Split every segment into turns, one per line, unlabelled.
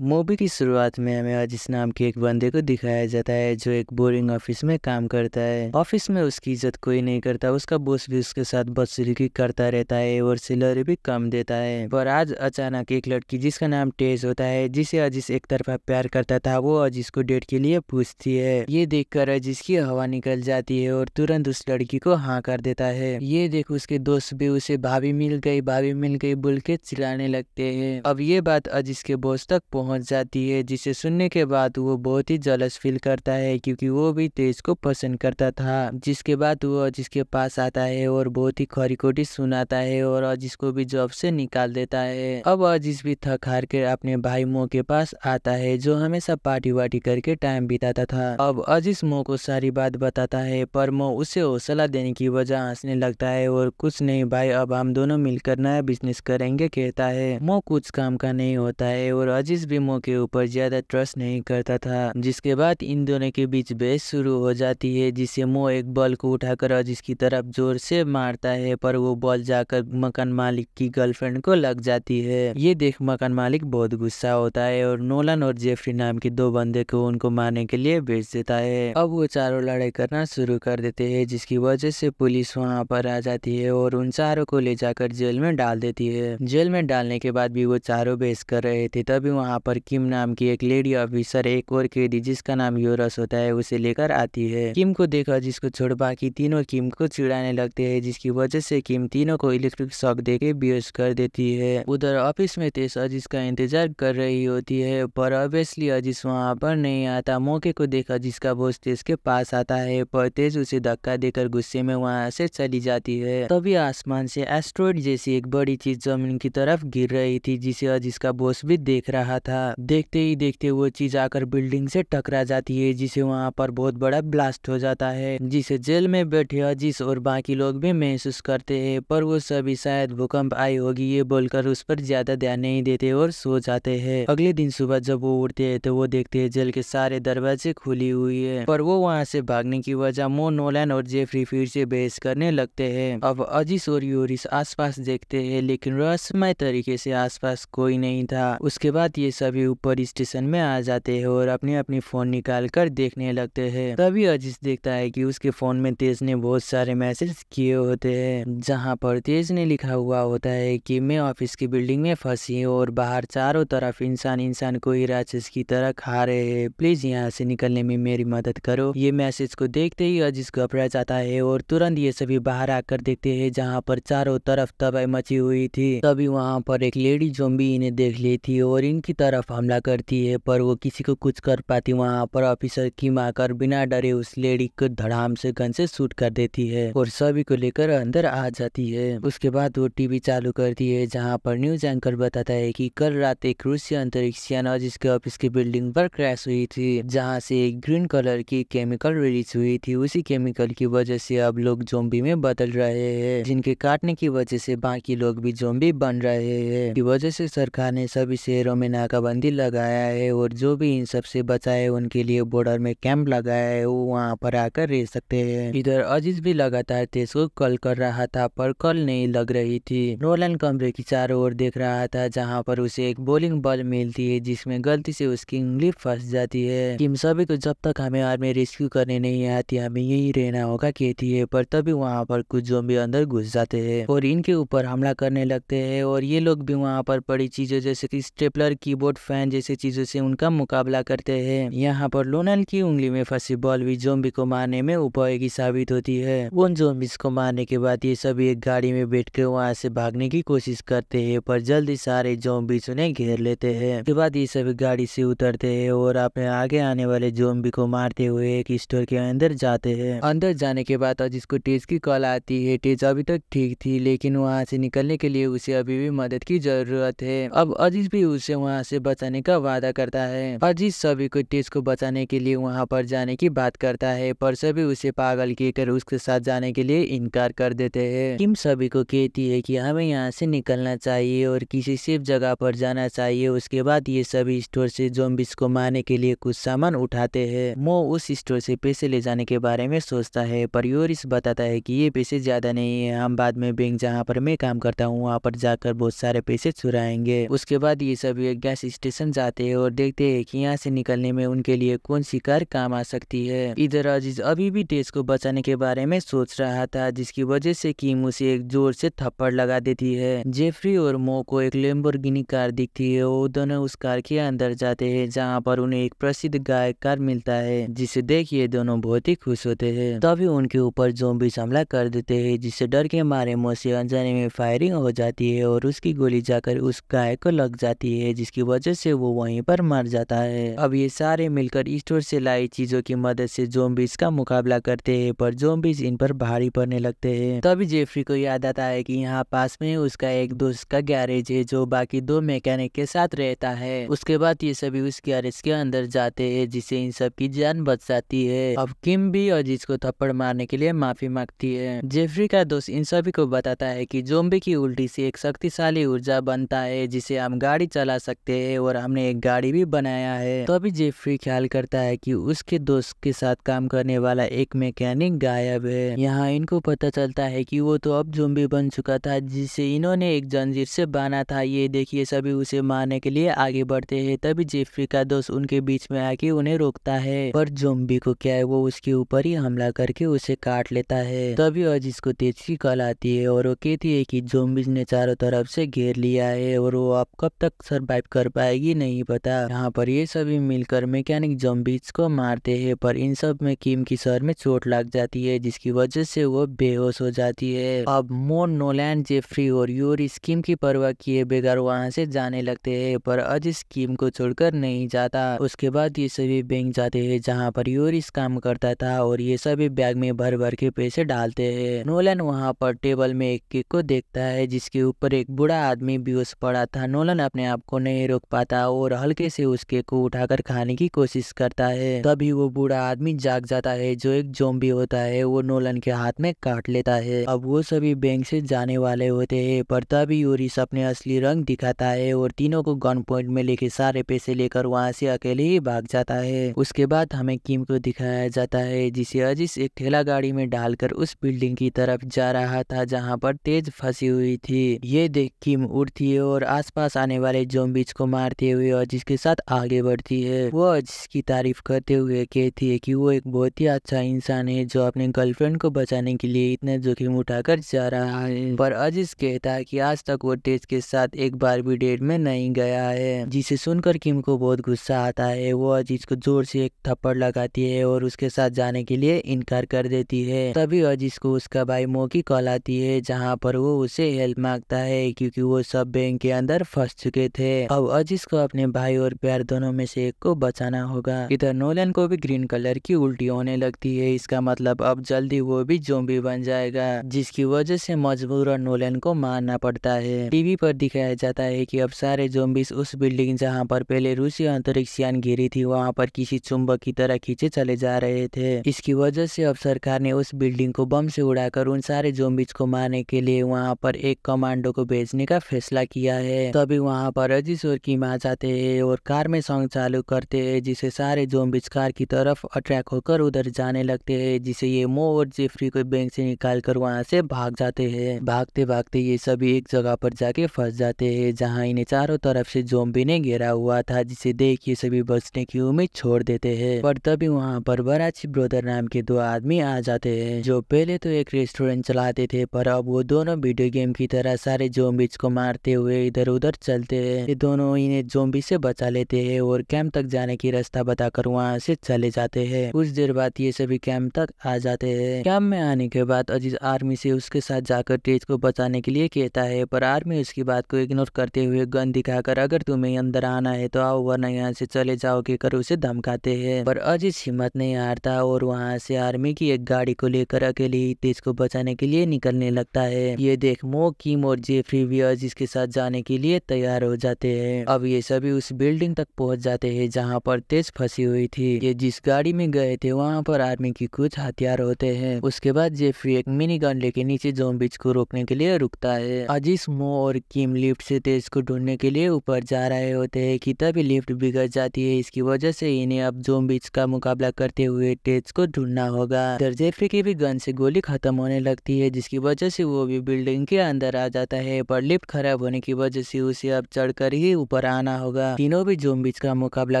Movie की शुरुआत में हमें अजीज नाम के एक बंदे को दिखाया जाता है जो एक बोरिंग ऑफिस में काम करता है। ऑफिस में उसकी इज्जत कोई नहीं करता, उसका बॉस भी उसके साथ बदसलूकी करता रहता है और सैलरी भी कम देता है। पर आज अचानक एक लड़की जिसका नाम तेज होता है, जिसे अजीज एक तरफा प्यार करता था, वो अजीज को डेट के लिए पूछती है। ये देखकर अजीज की हवा निकल जाती है और तुरंत उस लड़की को हाँ कर देता है। ये देख उसके दोस्त भी उसे भाभी मिल गई बोल के चिल्लाने लगते हैं। अब ये बात अजीज के बॉस तक पहुंच जाती है, जिसे सुनने के बाद वो बहुत ही जलस फील करता है क्योंकि वो भी तेज को पसंद करता था। जिसके बाद वो अजीज के पास आता है और बहुत ही खरी खोटी सुनाता है और अजीज को भी जॉब से निकाल देता है। अब अजीज भी थक हार कर अपने भाई मो के पास आता है, जो हमेशा पार्टी वार्टी करके टाइम बिताता था। अब अजीज मो को सारी बात बताता है, पर मो उसे हौसला देने की वजह हंसने लगता है और कुछ नहीं भाई, अब हम दोनों मिलकर नया बिजनेस करेंगे कहता है। मो कुछ काम का नहीं होता है और अजीज भी मो के ऊपर ज्यादा ट्रस्ट नहीं करता था। जिसके बाद इन दोनों के बीच बहस शुरू हो जाती है, जिससे मो एक बॉल को उठाकर अजीज की तरफ जोर से मारता है, पर वो बॉल जाकर मकान मालिक की गर्लफ्रेंड को लग जाती है। ये देख मकान मालिक बहुत गुस्सा होता है और नोलन और जेफरी नाम के दो बंदे को उनको मारने के लिए भेज देता है। अब वो चारों लड़ाई करना शुरू कर देते हैं, जिसकी वजह से पुलिस वहां पर आ जाती है और उन चारों को ले जाकर जेल में डाल देती है। जेल में डालने के बाद भी वो चारों बहस कर रहे थे, तभी वहां पर किम नाम की एक लेडी ऑफिसर एक और कैदी जिसका नाम योरस होता है उसे लेकर आती है। किम को देखा जिसको छोड़ बाकी तीनों किम को चिढ़ाने लगते हैं, जिसकी वजह से किम तीनों को इलेक्ट्रिक शॉक देके बेहोश कर देती है। उधर ऑफिस में तेज अजीज का इंतजार कर रही होती है, पर ऑब्वियसली अजीज वहां पर नहीं आता। मौके को देखा जिसका बॉस तेज के पास आता है, पर तेज उसे धक्का देकर गुस्से में वहां से चली जाती है। तभी आसमान से एस्ट्रॉइड जैसी एक बड़ी चीज जमीन की तरफ गिर रही थी, जिसे अजीज का बॉस भी देख रहा था। देखते ही देखते वो चीज आकर बिल्डिंग से टकरा जाती है, जिसे वहां पर बहुत बड़ा ब्लास्ट हो जाता है, जिसे जेल में बैठे अजीज और बाकी लोग भी महसूस करते हैं। पर वो सभी शायद भूकंप आई होगी ये बोलकर उस पर ज्यादा ध्यान नहीं देते और सो जाते हैं। अगले दिन सुबह जब वो उठते हैं तो वो देखते हैं जेल के सारे दरवाजे खुली हुई है, पर वो वहां से भागने की वजह मो, नोलन और जेफरी फिर से बहस करने लगते हैं। अब अजीज और यूरिस आसपास देखते हैं, लेकिन रहस्यमय तरीके से आसपास कोई नहीं था। उसके बाद ये सभी ऊपर स्टेशन में आ जाते हैं और अपने अपने फोन निकाल कर देखने लगते हैं। तभी अजीज देखता है कि उसके फोन में तेज ने बहुत सारे मैसेज किए होते हैं, जहां पर तेज ने लिखा हुआ होता है कि मैं ऑफिस की बिल्डिंग में फंसी हूँ और बाहर चारों तरफ इंसान को ही राक्षस की तरह खा रहे हैं, प्लीज यहाँ से निकलने में मेरी मदद करो। ये मैसेज को देखते ही अजीज घबरा जाता है और तुरंत ये सभी बाहर आकर देखते हैं, जहाँ पर चारों तरफ तबाही मची हुई थी। तभी वहाँ पर एक लेडी ज़ॉम्बी इन्हें देख लेती है और इनकी तरफ हमला करती है, पर वो किसी को कुछ कर पाती। वहाँ पर ऑफिसर किम आकर बिना डरे उस लेडी को धड़ाम से गन से शूट कर देती है और सभी को लेकर अंदर आ जाती है। उसके बाद वो टीवी चालू करती है, जहाँ पर न्यूज एंकर बताता है कि कल रात एक रूसी अंतरिक्ष यान अजीज के ऑफिस की बिल्डिंग पर क्रैश हुई थी, जहाँ से एक ग्रीन कलर की केमिकल रिलीज हुई थी। उसी केमिकल की वजह से अब लोग ज़ॉम्बी में बदल रहे हैं, जिनके काटने की वजह से बाकी लोग भी ज़ॉम्बी बन रहे हैं। की वजह से सरकार ने सभी शहरों में नाकाबंदी लगाया है और जो भी इन सब से बचा है उनके लिए बॉर्डर में कैंप लगाया है, वो वहाँ पर आकर रह सकते हैं। इधर अजीज भी लगातार तेज को कॉल कर रहा था, पर कॉल नहीं लग रही थी। नोलन कमरे की चारों ओर देख रहा था, जहाँ पर उसे एक बॉलिंग बॉल मिलती है, जिसमें गलती से उसकी उंगली फंस जाती है। किम सभी को जब तक हमें आर्मी रेस्क्यू करने नहीं आती हमें यही रहना होगा कहती है, पर तभी वहाँ पर कुछ ज़ॉम्बी अंदर घुस जाते हैं और इनके ऊपर हमला करने लगते हैं और ये लोग भी वहाँ पर पड़ी चीजों जैसे कि स्टेपलर, कीबोर्ड, फैन जैसी चीजों से उनका मुकाबला करते हैं। यहाँ पर लोनल की उंगली में फंसी बॉल भी ज़ॉम्बी को मारने में उपयोगी साबित होती है। उन ज़ॉम्बीज को मारने के बाद ये सभी एक गाड़ी में बैठकर वहाँ से भागने की कोशिश करते हैं, पर जल्दी सारे ज़ॉम्बीज उन्हें घेर लेते हैं। उसके बाद ये सभी गाड़ी से उतरते हैं और अपने आगे आने वाले ज़ॉम्बी को मारते हुए एक स्टोर के अंदर जाते हैं। अंदर जाने के बाद अजीज को तेज की कॉल आती है। तेज अभी तक ठीक थी, लेकिन वहाँ से निकलने के लिए उसे अभी भी मदद की जरूरत है। अब अजीज भी उसे वहाँ से बचाने का वादा करता है। अजीज सभी को तेज को बचाने के लिए वहाँ पर जाने की बात करता है, पर सभी उसे पागल कहकर उसके साथ जाने के लिए इनकार कर देते हैं। किम सभी को कहती है कि हमें यहाँ से निकलना चाहिए और किसी सेफ जगह पर जाना चाहिए। उसके बाद ये सभी स्टोर से ज़ॉम्बीज को मारने के लिए कुछ सामान उठाते हैं। मो उस स्टोर से पैसे ले जाने के बारे में सोचता है, पर योरिस बताता है कि ये पैसे ज्यादा नहीं है, हम बाद में बैंक जहाँ पर मैं काम करता हूँ वहाँ पर जाकर बहुत सारे पैसे चुराएंगे। उसके बाद ये सभी एक गैस पुलिस स्टेशन जाते हैं और देखते हैं कि यहाँ से निकलने में उनके लिए कौन सी कार काम आ सकती है। इधर अजीज अभी भी टेस को बचाने के बारे में सोच रहा था, जिसकी वजह से किम उसे एक जोर से थप्पड़ लगा देती है। जेफरी और मो को एक लैम्बोर्गिनी कार दिखती है। वो दोनों उस कार के अंदर जाते हैं, जहाँ पर उन्हें एक प्रसिद्ध गायककार मिलता है, जिसे देख ये दोनों बहुत ही खुश होते हैं। तभी उनके ऊपर ज़ॉम्बीज़ हमला कर देते हैं, जिससे डर के मारे मो से अनजाने में फायरिंग हो जाती है और उसकी गोली जाकर उस गायक को लग जाती है, जिसकी वजह से वो वहीं पर मर जाता है। अब ये सारे मिलकर स्टोर से लाई चीजों की मदद से ज़ॉम्बीज़ का मुकाबला करते हैं, पर ज़ॉम्बीज़ इन पर भारी पड़ने लगते हैं। तभी जेफरी को याद आता है कि यहाँ पास में उसका एक दोस्त का गैरेज है, जो बाकी 2 मैकेनिक के साथ रहता है। उसके बाद ये सभी उस गैरेज के अंदर जाते हैं, जिससे इन सब की जान बच जाती है। अब किम भी अजीज को थप्पड़ मारने के लिए माफी मांगती है। जेफरी का दोस्त इन सभी को बताता है कि ज़ॉम्बी की उल्टी से एक शक्तिशाली ऊर्जा बनता है, जिसे हम गाड़ी चला सकते हैं, और हमने एक गाड़ी भी बनाया है। तो अभी जेफरी ख्याल करता है कि उसके दोस्त के साथ काम करने वाला एक मैकेनिक गायब है। यहाँ इनको पता चलता है कि वो तो अब ज़ॉम्बी बन चुका था, जिसे इन्होंने एक जंजीर से बांधा था। ये देखिए सभी उसे मारने के लिए आगे बढ़ते हैं। तभी जेफरी का दोस्त उनके बीच में आके उन्हें रोकता है, पर ज़ॉम्बी को क्या है, वो उसके ऊपर ही हमला करके उसे काट लेता है। तभी अजीज को तेज की कॉल आती है और वो कहती है कि ज़ॉम्बीज़ ने चारों तरफ से घेर लिया है और वो अब कब तक सरवाइव कर पाएगी नहीं पता। यहाँ पर ये सभी मिलकर मैकेनिक ज़ॉम्बीज़ को मारते हैं, पर इन सब में किम की सर में चोट लग जाती है, जिसकी वजह से वो बेहोश हो जाती है। अब मो, नोलैन, जेफरी और यूरिस किम की परवाह किए बगैर वहाँ से जाने लगते हैं, पर अजीज किम को छोड़कर नहीं जाता। उसके बाद ये सभी बैंक जाते हैं, जहाँ पर यूरिस काम करता था, और ये सभी बैग में भर भर के पैसे डालते हैं। नोलन वहाँ पर टेबल में एक केक को देखता है, जिसके ऊपर एक बूढ़ा आदमी बेहोश पड़ा था। नोलन अपने आप को नहीं रोक पाता और हल्के से उस केक को उठाकर खाने की कोशिश करता है। तभी वो बूढ़ा आदमी जाग जाता है, जो एक ज़ॉम्बी होता है। वो नोलन के हाथ में काट लेता है। अब वो सभी बैंक से जाने वाले होते हैं, पर तभी यूरिस अपने असली रंग दिखाता है और तीनों को गन पॉइंट में लेके सारे पैसे लेकर वहाँ से अकेले ही भाग जाता है। उसके बाद हमें किम को दिखाया जाता है, जिसे अजीज एक ठेला गाड़ी में डालकर उस बिल्डिंग की तरफ जा रहा था, जहाँ पर तेज फंसी हुई थी। ये देख किम उठती है और आसपास आने वाले ज़ॉम्बीज़ को मारते हुए अजीज के साथ आगे बढ़ती है। वो अजीज की तारीफ करते हुए कहती है कि वो एक बहुत ही अच्छा इंसान है, जो अपने गर्लफ्रेंड को बचाने के लिए इतना जोखिम उठाकर जा रहा है। पर अजीज कहता है कि आज तक वो तेज के साथ एक बार भी डेट में नहीं गया है, जिसे सुनकर किम को बहुत गुस्सा आता है। वो अजीज को जोर से एक थप्पड़ लगाती है और उसके साथ जाने के लिए इनकार कर देती है। तभी अजीज को उसका भाई मो की कॉल आती है, जहाँ पर वो उसे हेल्प मांगता है, क्योंकि वो सब बैंक के अंदर फंस चुके थे। अब अजीज को अपने भाई और प्यार दोनों में से एक को बचाना होगा। इधर नोलन को भी ग्रीन कलर की उल्टी होने लगती है। इसका मतलब अब जल्दी वो भी ज़ॉम्बी बन जाएगा, जिसकी वजह से मजबूरन नोलन को मारना पड़ता है। टीवी पर दिखाया जाता है कि अब सारे ज़ॉम्बीज़ उस बिल्डिंग जहाँ पर पहले रूसी अंतरिक्ष यान गिरी थी, वहाँ पर किसी चुंबक की तरह खींचे चले जा रहे थे। इसकी वजह से अब सरकार ने उस बिल्डिंग को बम से उड़ाकर उन सारे ज़ॉम्बीज़ को मारने के लिए वहाँ पर एक कमांडो को भेजने का फैसला किया है। तभी वहाँ पर अजीज और किम आ जाते हैं और कार में सॉन्ग चालू करते हैं, जिससे सारे ज़ॉम्बीज़ कार की तरफ अट्रैक्ट होकर उधर जाने लगते हैं, जिसे ये मो और जेफरी को बैंक से निकालकर वहाँ से भाग जाते हैं। भागते भागते ये सभी एक जगह पर जाके फंस जाते हैं, जहाँ इन्हें चारों तरफ से ज़ॉम्बी ने घेरा हुआ था, जिसे देख ये सभी बचने की उम्मीद छोड़ देते हैं। पर तभी वहाँ पर बराची ब्रदर नाम के 2 आदमी आ जाते हैं, जो पहले तो एक रेस्टोरेंट चलाते थे, पर अब वो दोनों वीडियो गेम की तरह सारे ज़ॉम्बीज़ को मारते हुए इधर उधर चलते हैं। ये दोनों इन्हें ज़ॉम्बी से बचा लेते हैं और कैंप तक जाने की रास्ता बताकर वहाँ से चले जाते हैं। कुछ देर बाद ये सभी कैंप तक आ जाते हैं। कैंप में आने के बाद अजीज आर्मी से उसके साथ जाकर तेज को बचाने के लिए कहता है, पर आर्मी उसकी बात को इग्नोर करते हुए गन दिखाकर अगर तुम्हें अंदर आना है तो आओ, वरना यहाँ से चले जाओ कहकर उसे धमकाते हैं। पर अजीज हिम्मत नहीं हारता और वहाँ से आर्मी की एक गाड़ी को लेकर अकेले ही तेज को बचाने के लिए निकलने लगता है। ये देख मो, किम और जेफरी भी अजीज के साथ जाने के लिए तैयार हो जाते हैं। अब ये सभी उस बिल्डिंग तक पहुंच जाते हैं जहां पर तेज फंसी हुई थी। ये जिस गाड़ी में गए थे वहां पर आर्मी की कुछ हथियार होते हैं। उसके बाद जेफरी एक मिनी गन लेके नीचे ज़ॉम्बीज़ को रोकने के लिए रुकता है। अजीज, मो और किम लिफ्ट से तेज को ढूंढने के लिए ऊपर जा रहे होते हैं कि तभी लिफ्ट बिगड़ जाती है। इसकी वजह से इन्हें अब ज़ॉम्बीज़ का मुकाबला करते हुए तेज को ढूंढना होगा। इधर जेफरी की भी गन से गोली खत्म होने लगती है, जिसकी वजह से वो भी बिल्डिंग के अंदर आ जाता है, पर लिफ्ट खराब होने की वजह से उसे अब चढ़कर ही ऊपर आना होगा। तीनों भी ज़ॉम्बीज का मुकाबला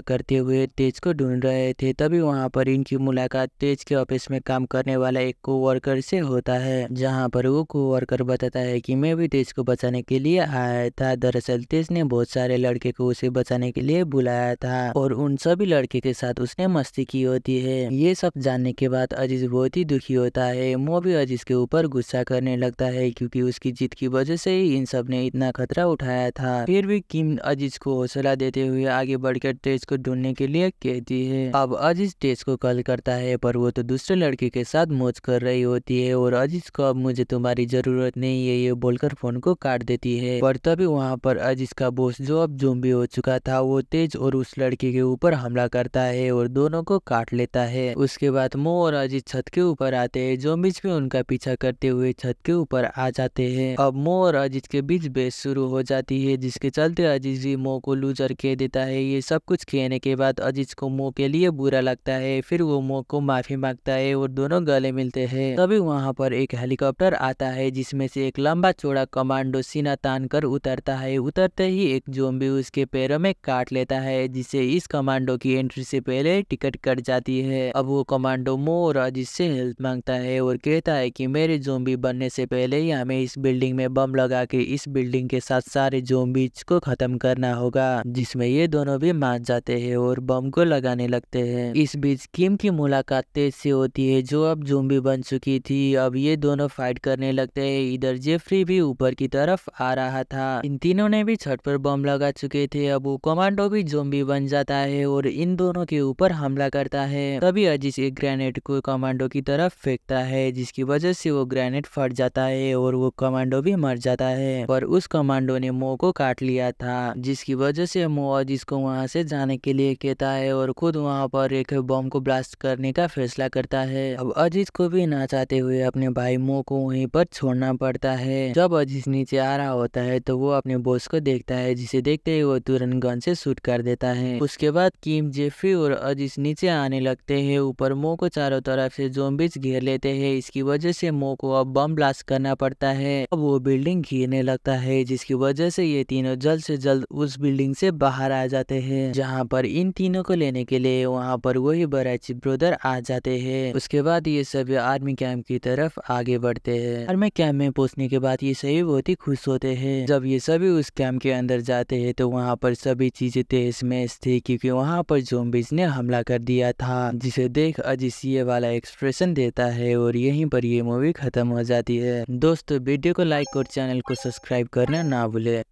करते हुए तेज को ढूंढ रहे थे। तभी वहाँ पर इनकी मुलाकात तेज के ऑफिस में काम करने वाला एक कोवर्कर से होता है, जहाँ पर वो कोवर्कर बताता है कि मैं भी तेज को बचाने के लिए आया था। दरअसल तेज ने बहुत सारे लड़के को उसे बचाने के लिए बुलाया था और उन सभी लड़के के साथ उसने मस्ती की होती है। ये सब जानने के बाद अजीज बहुत ही दुखी होता है। मो भी अजीज के ऊपर गुस्सा करने लगता है क्योंकि उसकी जीत की वजह से ही इन सब ने इतना खतरा उठाया था। फिर भी किम अजीज को हौसला देते हुए आगे बढ़कर तेज को ढूंढने के लिए कहती है। अब अजीज तेज को कॉल करता है पर वो तो दूसरे लड़के के साथ मौज कर रही होती है और अजीज को अब मुझे तुम्हारी जरूरत नहीं है ये बोलकर फोन को काट देती है। पर तभी वहाँ पर अजीज का बॉस जो अब ज़ॉम्बी हो चुका था वो तेज और उस लड़के के ऊपर हमला करता है और दोनों को काट लेता है। उसके बाद मो और अजीज छत के ऊपर आते हैं। ज़ॉम्बीज भी उनका पीछा करते हुए छत के ऊपर आ जाते हैं। अब मो और अजीज के बीच बहस शुरू हो जाती है जिसके चलते अजीज भी मो को लूजर कह देता है। ये सब कुछ कहने के बाद अजीज को मो के लिए बुरा लगता है। फिर वो मो को माफी मांगता है और दोनों गले मिलते हैं। तभी वहाँ पर एक हेलीकॉप्टर आता है जिसमें से एक लंबा चौड़ा कमांडो सीना तान कर उतरता है। उतरते ही एक ज़ॉम्बी उसके पैरों में काट लेता है जिससे इस कमांडो की एंट्री से पहले टिकट कट जाती है। अब वो कमांडो मो और अजीज से हेल्प मांगता है और कहता है कि मेरे ज़ॉम्बी बनने से पहले ही हमें इस बिल्डिंग में बम लगा के इस बिल्डिंग के साथ सारे ज़ॉम्बीज को खत्म करना होगा, जिसमें ये दोनों भी मान जाते हैं और बम को लगाने लगते हैं। इस बीच किम की मुलाकात तेज से होती है जो अब ज़ॉम्बी बन चुकी थी। अब ये दोनों फाइट करने लगते हैं। इधर जेफरी भी ऊपर की तरफ आ रहा था। इन तीनों ने भी छत पर बम लगा चुके थे। अब वो कमांडो भी ज़ॉम्बी बन जाता है और इन दोनों के ऊपर हमला करता है। तभी अजीज एक ग्रेनेड को कमांडो की तरफ फेंकता है जिसकी वजह से वो ग्रेनेड फट जाता है और वो कमांडो भी मर जाता है। पर उस कमांडो ने मो को काट लिया था जिसकी वजह से मो अजीज को वहाँ से जाने के लिए कहता है और खुद वहाँ पर एक बम को ब्लास्ट करने का फैसला करता है। अब अजीज को भी ना चाहते हुए अपने भाई मो को वहीं पर छोड़ना पड़ता है। जब अजीज नीचे आ रहा होता है तो वो अपने बॉस को देखता है जिसे देखते ही वो तुरंत गन से शूट कर देता है। उसके बाद किम, जेफरी और अजीज नीचे आने लगते हैं। ऊपर मो को चारों तरफ से ज़ॉम्बीज घेर लेते हैं। इसकी वजह से मो को अब बम ब्लास्ट करना पड़ता है। अब वो बिल्डिंग घिरने लगता है जिसकी वजह से ये तीनों जल्द से जल्द उस बिल्डिंग से बाहर आ जाते हैं, जहाँ पर इन तीनों को लेने के लिए वहाँ पर वही बराची ब्रदर आ जाते हैं। उसके बाद ये सभी आर्मी कैंप की तरफ आगे बढ़ते हैं। आर्मी कैंप में पहुंचने के बाद ये सभी बहुत ही खुश होते हैं। जब ये सभी उस कैंप के अंदर जाते हैं तो वहाँ पर सभी चीजें तहस महस थी क्योंकि वहाँ पर ज़ॉम्बीज ने हमला कर दिया था, जिसे देख अजीज ये वाला एक्सप्रेशन देता है और यहीं पर ये मूवी खत्म हो जाती है। दोस्तों वीडियो को लाइक और चैनल को सब्सक्राइब करना ना भूले।